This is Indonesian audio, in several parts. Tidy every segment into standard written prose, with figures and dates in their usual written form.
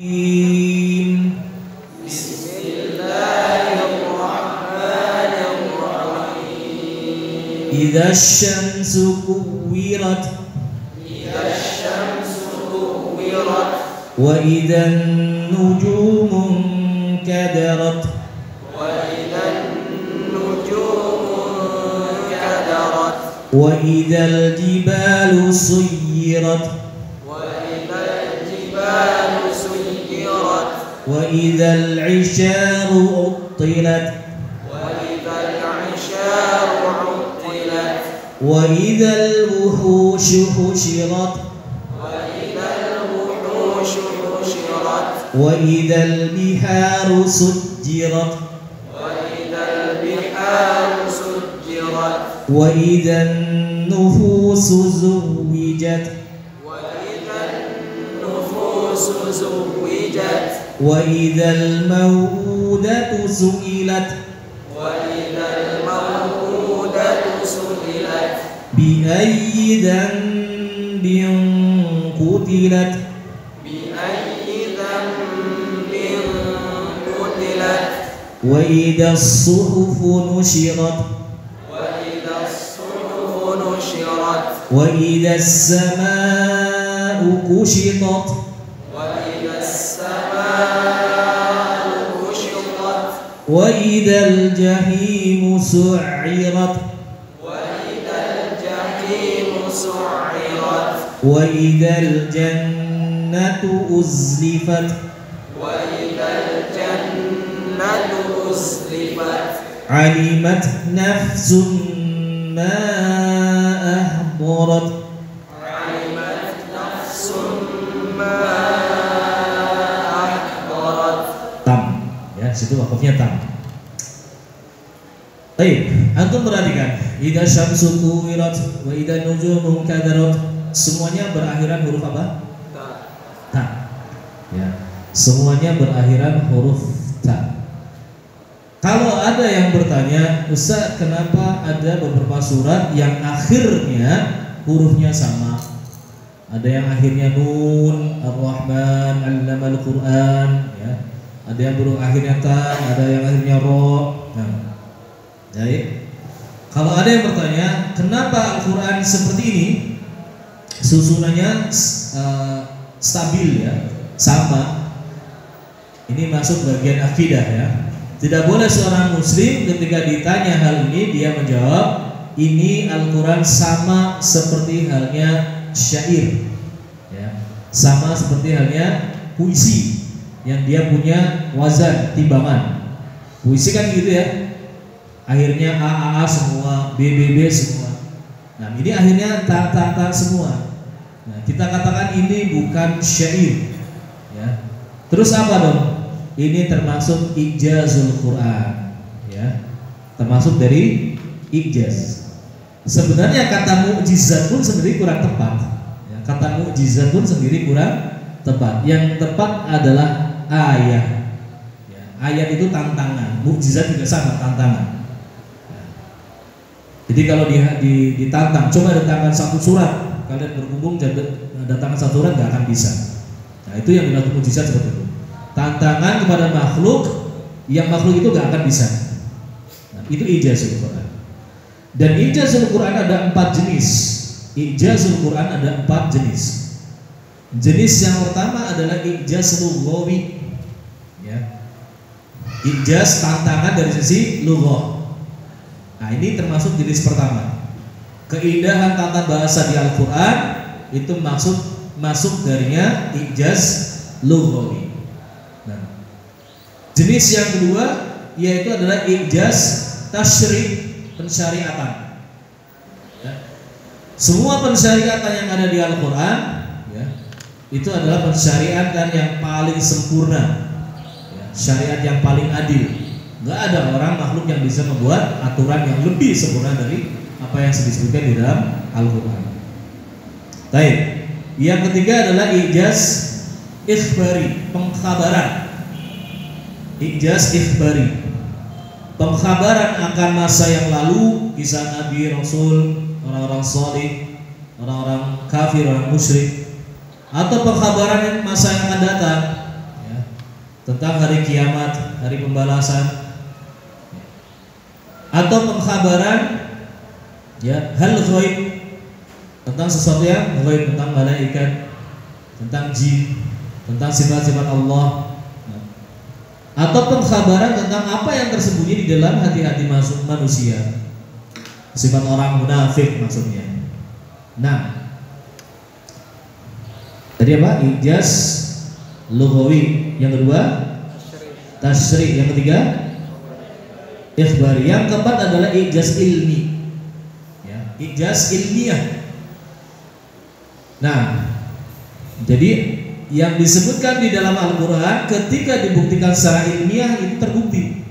Bismillahirrahmanirrahim. Idza asy-syamsu kuwirat wa idzan nujumu kadarat wa idzal jibalu suyirat wa idzal 'isyaru uttilat wa idzal wuhushu husyirat wa idzal biharu sujjirat wa idzan nufusu zuwijat wa idzal maw'udatu su'ilat bi ayyi dhanbin qutilat wa idza as-suhufu nushirat wa idza as-samaa'u kushitat wa idza al-jahimu su'irat wa idza al-jannatu uzlifat alimat nafsun ma ahdarat. Tam, ya, situ wakafnya tam. Baik, antum perhatikan, idza syamsu kuwirat wa idza nujumu kadarat, semuanya berakhiran huruf apa? Ta. Ya, semuanya berakhiran huruf ta. Kalau ada yang bertanya, Ustaz, kenapa ada beberapa surat yang akhirnya hurufnya sama? Ada yang akhirnya nun, Ar-Rahman, Allamal Quran, ya. Ada yang akhirnya ta, ada yang akhirnya ro. Nah, jadi kalau ada yang bertanya, kenapa Al-Quran seperti ini? Susunannya stabil, ya, sama. Ini masuk bagian akidah, ya. Tidak boleh seorang muslim ketika ditanya hal ini dia menjawab ini Al-Quran sama seperti halnya syair, ya, sama seperti halnya puisi yang dia punya wazan, timbangan. Puisi kan gitu, ya, akhirnya A semua, B semua. Nah, ini akhirnya ta semua. Nah, kita katakan ini bukan syair, ya. Terus apa dong? Ini termasuk ijazul Quran, ya, termasuk dari ijaz. Sebenarnya kata mukjizat pun sendiri kurang tepat, ya, kata mukjizat pun sendiri kurang tepat. Yang tepat adalah ayat, ya, ayat itu tantangan, mukjizat juga sama, tantangan. Ya. Jadi kalau ditantang, coba datangkan satu surat, kalian berkumpul datangkan satu surat, nggak akan bisa. Nah, itu yang dimaksud mukjizat seperti itu. Tantangan kepada makhluk yang makhluk itu gak akan bisa. Nah, itu ijazul Quran. Dan ijazul Quran ada 4 jenis. Ijazul Quran ada 4 jenis. Jenis yang pertama adalah ijaz lughawi, ya. Ijaz tantangan dari sisi lughah. Nah, ini termasuk jenis pertama. Keindahan tata bahasa di Al-Quran itu masuk darinya ijaz lughawi. Jenis yang kedua yaitu adalah ijaz tasyri', pensyariatan, ya. Semua pensyariatan yang ada di Al-Quran, ya, itu adalah pensyariatan yang paling sempurna, ya, syariat yang paling adil. Gak ada orang makhluk yang bisa membuat aturan yang lebih sempurna dari apa yang disebutkan di dalam Al-Quran. Baik. Yang ketiga adalah ijaz ikhbari, pengkhabaran. Ijaz ikhbari, pengkhabaran akan masa yang lalu, kisah Nabi, Rasul, orang-orang salih, orang-orang kafir, orang musyrik, atau pengkhabaran masa yang akan datang, tentang hari kiamat, hari pembalasan, atau pengkhabaran ya hal ghaib, tentang sesuatu yang ghaib, tentang malaikat, tentang jin, tentang sifat-sifat Allah, atau pengkhabaran tentang apa yang tersembunyi di dalam hati-hati manusia, sifat orang munafik maksudnya. Nah, tadi apa? Ijaz lughawi, yang kedua tasyri', yang ketiga ikhbari, yang keempat adalah ijaz ilmi, ya, ijaz ilmiah. Nah, jadi yang disebutkan di dalam Al-Quran ketika dibuktikan secara ilmiah itu terbukti.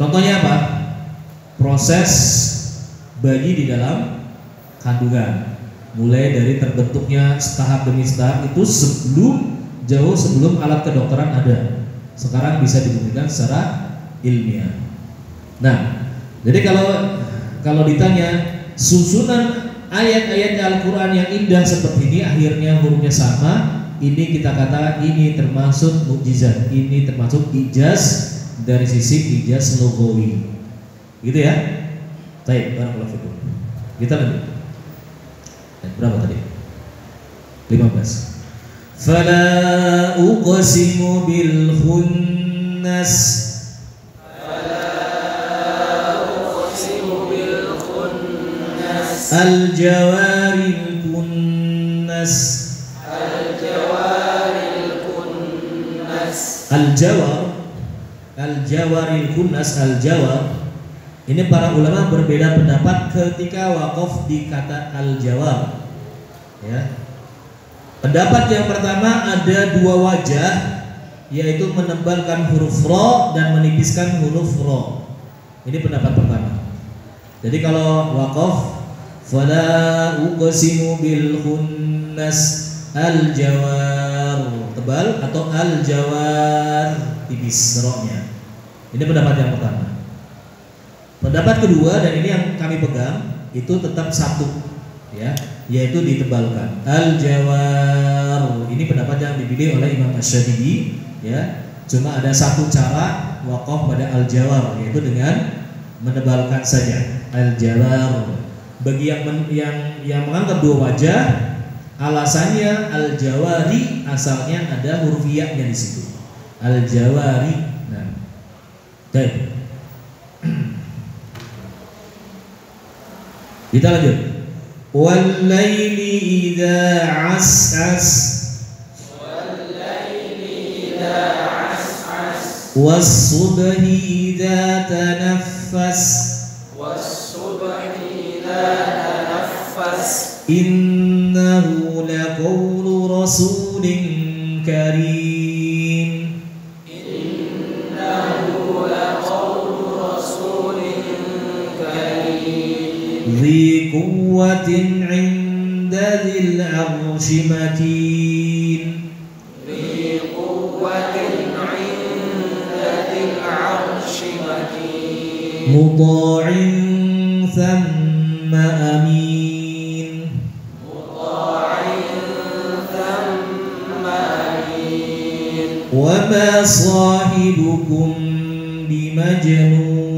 Contohnya apa? Proses bayi di dalam kandungan, mulai dari terbentuknya tahap demi tahap itu jauh sebelum alat kedokteran ada, sekarang bisa dibuktikan secara ilmiah. Nah, jadi kalau ditanya susunan ayat-ayat Al-Quran yang indah seperti ini, akhirnya hurufnya sama, ini kita katakan ini termasuk mukjizat, ini termasuk ijaz dari sisi ijaz lughawi, gitu ya. Baik, barakallahu fikum. Kita lanjut. Berapa tadi? 15. Fala uqsimu bil khunnas. Al-jawaril kunnas. Al-jawaril kunnas. Al-jawar, ini para ulama berbeda pendapat ketika waqaf di kata al-jawar, ya. Pendapat yang pertama ada dua wajah, yaitu menebalkan huruf ro dan menipiskan huruf ro. Ini pendapat pertama. Jadi kalau waqaf fala uqsimu bil khunnas al-jawar tebal atau al-jawar tipis ro-nya. Ini pendapat yang pertama. Pendapat kedua, dan ini yang kami pegang, itu tetap satu, ya, yaitu ditebalkan al-jawar. Ini pendapat yang dipilih oleh Imam Asy-Syafi'i, ya. Cuma ada satu cara waqaf pada al-jawar, yaitu dengan menebalkan saja al-jawar. Bagi yang menganggap dua wajah, alasannya al-jawari asalnya ada huruf ya-nya di situ. Al-jawari. Nah, baik. Kita lanjut. Wal laili idza as'as. Wal laili idza as'as. Was subhi idza tanaffas. Was subhi idza tanaffas. Innahu laqawlu rasulin karim. Innahu laqawlu rasulin karim. ذي قوة عند ذي العرش مكين. ذي قوة عند ذي العرش مكين. مطاع ثم أمين. مطاع ثم أمين. وما صاحبكم بمجنون.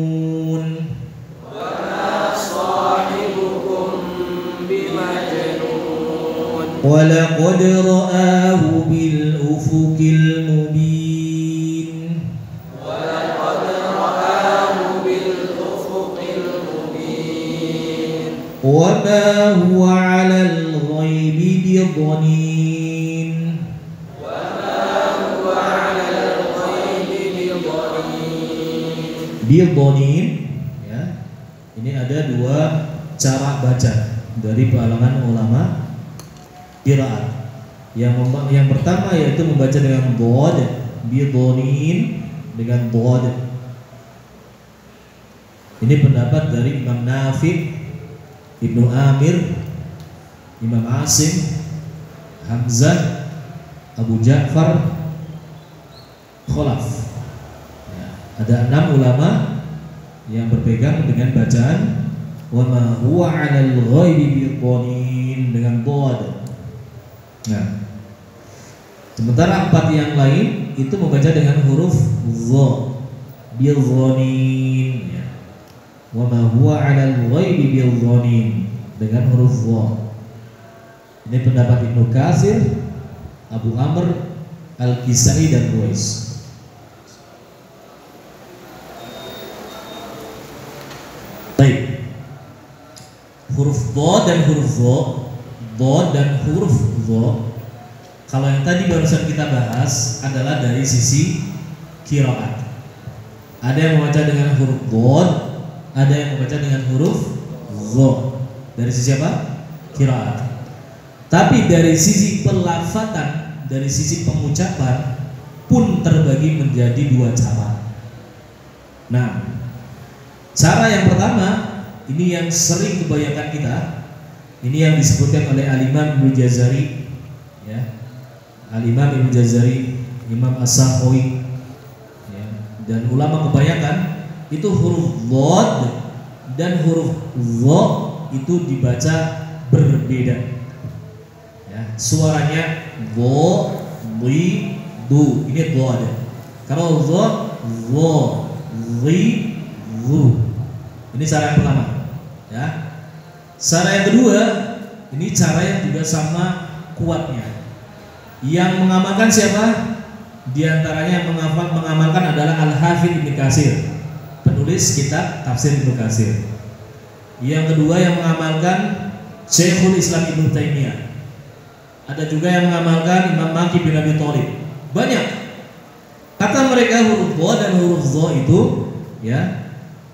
ولقد رآه بالأفق المبين. ولقد رآه بالأفق المبين. وما هو على الغيب بضنين. وما هو على الغيب بضنين. بضنين, ya. Ini ada dua cara baca dari kalangan ulama qiraat. Yang pertama yaitu membaca dengan dhad, bidhonin, dengan dhad. Ini pendapat dari Imam Nafi', Ibnu Amir, Imam Asim, Hamzah, Abu Ja'far, Khalaf. Ya, ada 6 ulama yang berpegang dengan bacaan wa ma huwa 'alal ghaibi bidhonin dengan dhad. Nah, Sementara 4 yang lain itu membaca dengan huruf dha, bil-dhanin ya. Wa ma huwa 'alal ghaibi bil-dhanin dengan huruf dha. Ini pendapat Ibnu Katsir, Abu Amr, Al-Kisai dan Ruwais. Baik. Huruf dha dan huruf dha, dha dan huruf dha. Kalau yang tadi barusan kita bahas adalah dari sisi qiraat. Ada yang membaca dengan huruf dha, ada yang membaca dengan huruf dha. Dari sisi apa? Qiraat. Tapi dari sisi pelafatan, dari sisi pengucapan pun terbagi menjadi 2 cara. Nah, cara yang pertama ini yang sering kebanyakan kita, ini yang disebutkan oleh Al-Imam Ibnu Jazari, ya, Al-Imam Ibnu Jazari, Imam As-Sakhawi, ya, dan ulama kebanyakan itu huruf dhad dan huruf dha itu dibaca berbeda. Ya, suaranya dha, dhi, du, ini dhad. Kalau dha, dha, dhi, dhu. Ini cara yang pertama. Ya. Cara yang kedua, ini cara yang juga sama kuatnya. Yang mengamalkan siapa? Di antaranya yang mengamalkan adalah Al-Hafidz Ibnu Katsir, penulis kitab tafsir Ibnu Katsir. Yang kedua yang mengamalkan Syekhul Islam Ibnu Taimiyah. Ada juga yang mengamalkan Imam Maqi bin Abi Thalib. Banyak. Kata mereka huruf dha dan huruf dha itu ya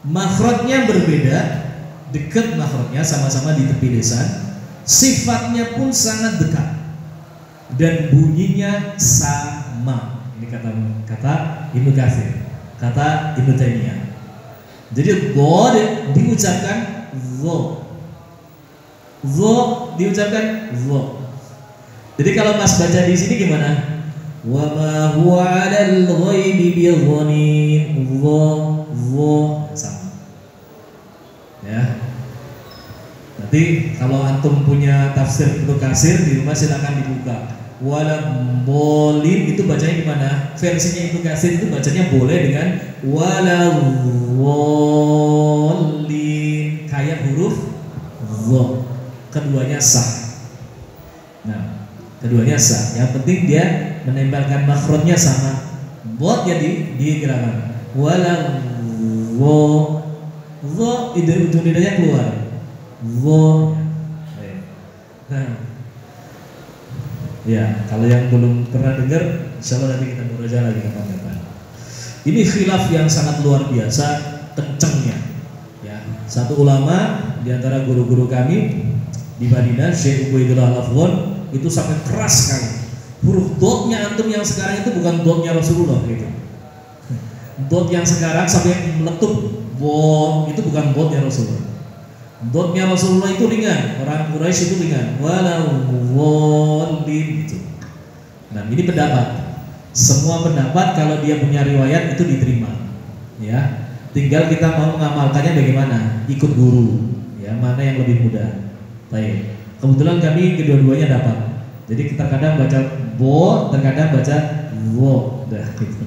makhrajnya berbeda, dekat makhrajnya sama-sama di tepi lisan, sifatnya pun sangat dekat dan bunyinya sama. Ini kata Ibnu Katsir, kata Ibnu Taimiyah. Jadi dha diucapkan dha, dha diucapkan dha. Jadi kalau Mas baca di sini gimana? Wa ma huwa 'alal ghaibi bidhanin, dha sama. Ya. Nanti kalau antum punya tafsir Ibnu Katsir di rumah silakan dibuka. Walam bolin itu bacanya gimana? Versinya Ibnu Katsir itu bacanya boleh dengan walawolin kayak huruf dha. Keduanya sah. Nah, keduanya sah. Yang penting dia menempelkan makhrajnya sama. Bot jadi digerakan. Walawo dha ujung lidahnya keluar. Dha. Nah. Ya, kalau yang belum pernah dengar, insyaallah nanti kita murajaah lagi kapan-kapan. Ini khilaf yang sangat luar biasa kencengnya. Ya, satu ulama di antara guru-guru kami di Madinah, Syekh Ubaidillah Al-Afwan, itu sangat keras sekali. Huruf dotnya antum yang sekarang itu bukan dotnya Rasulullah gitu. Dot yang sekarang sampai meletup bot itu bukan dotnya Rasulullah. Dotnya Rasulullah itu ringan, orang Quraisy itu ringan. Walawolin itu. Nah, ini pendapat. Semua pendapat kalau dia punya riwayat itu diterima. Ya, tinggal kita mau mengamalkannya bagaimana? Ikut guru. Ya, mana yang lebih mudah. Baik. Kebetulan kami kedua-duanya dapat. Jadi kita kadang baca bo, terkadang baca wo. Dah gitu.